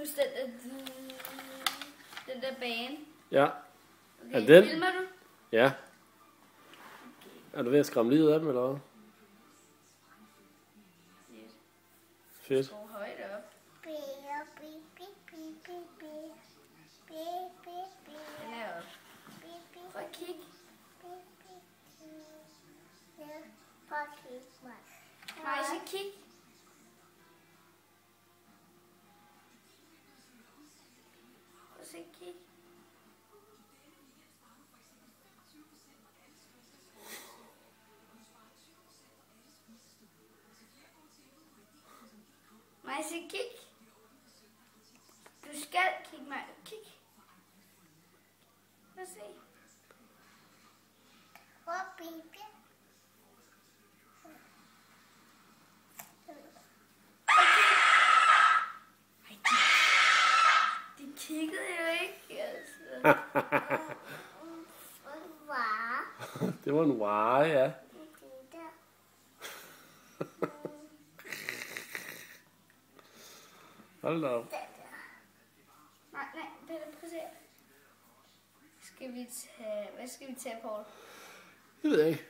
puste den der bane. Ja. Okay, Er den? filmer du? Ja. Er du ved at skræmme livet af dem, eller hvad? Lidt. Fedt. Skru højt op. Den er op. Prøv at kigge. Majse, kig. Prøv at se, kig. Majse, kig. Du skal kigge, Majse. Kig. Prøv at se. De kiggede jo ikke, altså. Det var en wire, ja. Hold da op. Nej, Peter, prøv at se. Hvad skal vi tage, Paul? Det ved jeg ikke.